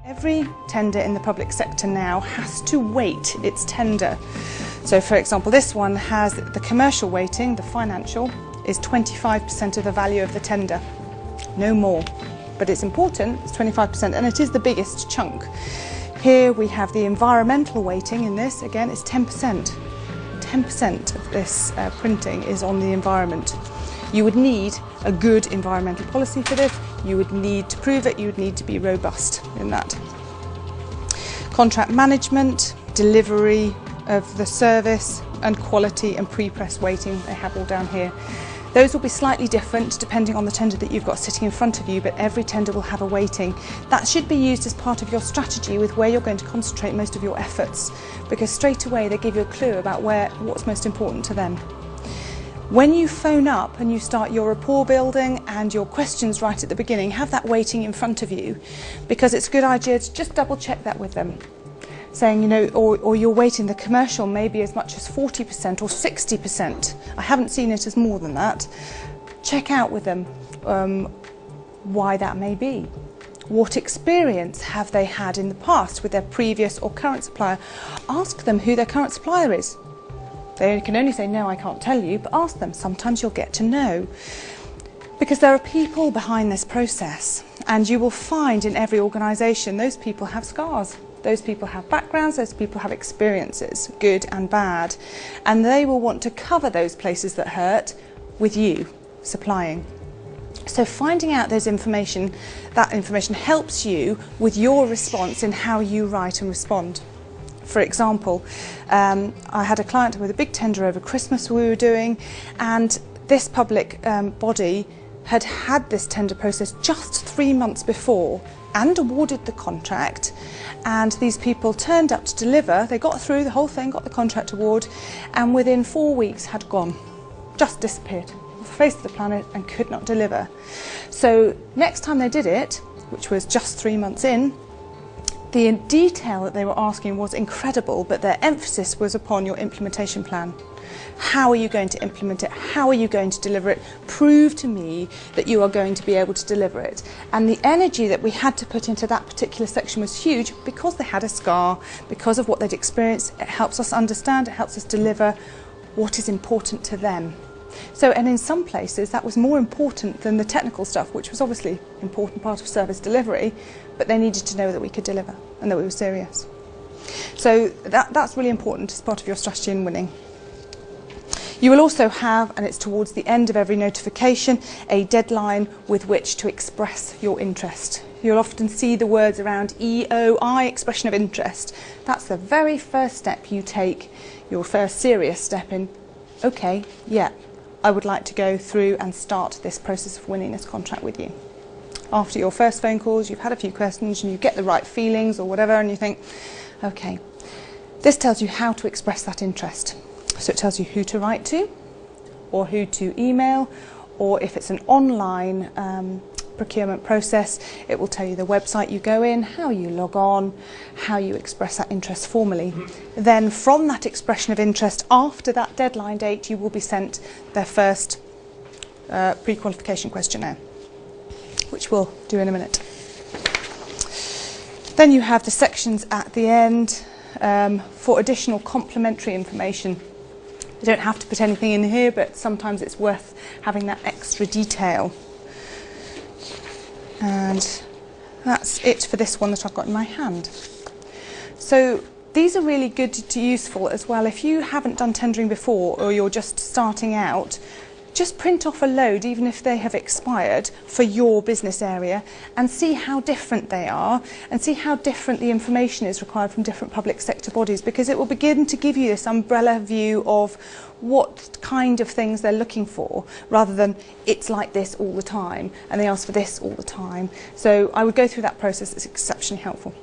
Every tender in the public sector now has to weight its tender. So for example, this one has the commercial weighting, the financial, is 25% of the value of the tender. No more. But it's important, it's 25%, and it is the biggest chunk. Here we have the environmental weighting in this, again, it's 10%. 10% of this printing is on the environment. You would need a good environmental policy for this. You would need to prove it. You would need to be robust in that. Contract management, delivery of the service, and quality and pre-press weighting, they have all down here. Those will be slightly different depending on the tender that you've got sitting in front of you, but every tender will have a weighting. That should be used as part of your strategy with where you're going to concentrate most of your efforts, because straight away they give you a clue about what's most important to them. When you phone up and you start your rapport building and your questions right at the beginning, have that waiting in front of you, because it's a good idea to just double check that with them. Saying, you know, or you're waiting the commercial maybe as much as 40% or 60%. I haven't seen it as more than that. Check out with them why that may be. What experience have they had in the past with their previous or current supplier? Ask them who their current supplier is. They can only say, no, I can't tell you, but ask them. Sometimes you'll get to know. Because there are people behind this process, and you will find in every organisation those people have scars. Those people have backgrounds, those people have experiences, good and bad, and they will want to cover those places that hurt with you supplying. So finding out that information helps you with your response in how you write and respond. For example, I had a client with a big tender over Christmas we were doing, and this public body had had this tender process just 3 months before and awarded the contract, and these people turned up to deliver. They got through the whole thing, got the contract award, and within 4 weeks had gone, just disappeared off the face of the planet and could not deliver. So next time they did it, which was just 3 months in, the detail that they were asking was incredible, but their emphasis was upon your implementation plan. How are you going to implement it? How are you going to deliver it? Prove to me that you are going to be able to deliver it. And the energy that we had to put into that particular section was huge because they had a scar, because of what they'd experienced. It helps us understand, it helps us deliver what is important to them. So, and in some places that was more important than the technical stuff, which was obviously an important part of service delivery, but they needed to know that we could deliver and that we were serious. So that's really important as part of your strategy in winning. You will also have, and it's towards the end of every notification, a deadline with which to express your interest. You'll often see the words around EOI, expression of interest. That's the very first step you take, your first serious step in, okay, yeah, I would like to go through and start this process of winning this contract with you. After your first phone calls, you've had a few questions and you get the right feelings or whatever, and you think, okay, this tells you how to express that interest. So it tells you who to write to, or who to email, or if it's an online procurement process, it will tell you the website you go in, how you log on, how you express that interest formally. Then from that expression of interest, after that deadline date, you will be sent their first pre-qualification questionnaire, which we'll do in a minute. Then you have the sections at the end for additional complementary information. You don't have to put anything in here, but sometimes it's worth having that extra detail. And that's it for this one that I've got in my hand. So these are really good to useful as well. If you haven't done tendering before, or you're just starting out, just print off a load, even if they have expired, for your business area, and see how different they are, and see how different the information is required from different public sector bodies, because it will begin to give you this umbrella view of what kind of things they're looking for, rather than it's like this all the time, and they ask for this all the time. So I would go through that process. It's exceptionally helpful.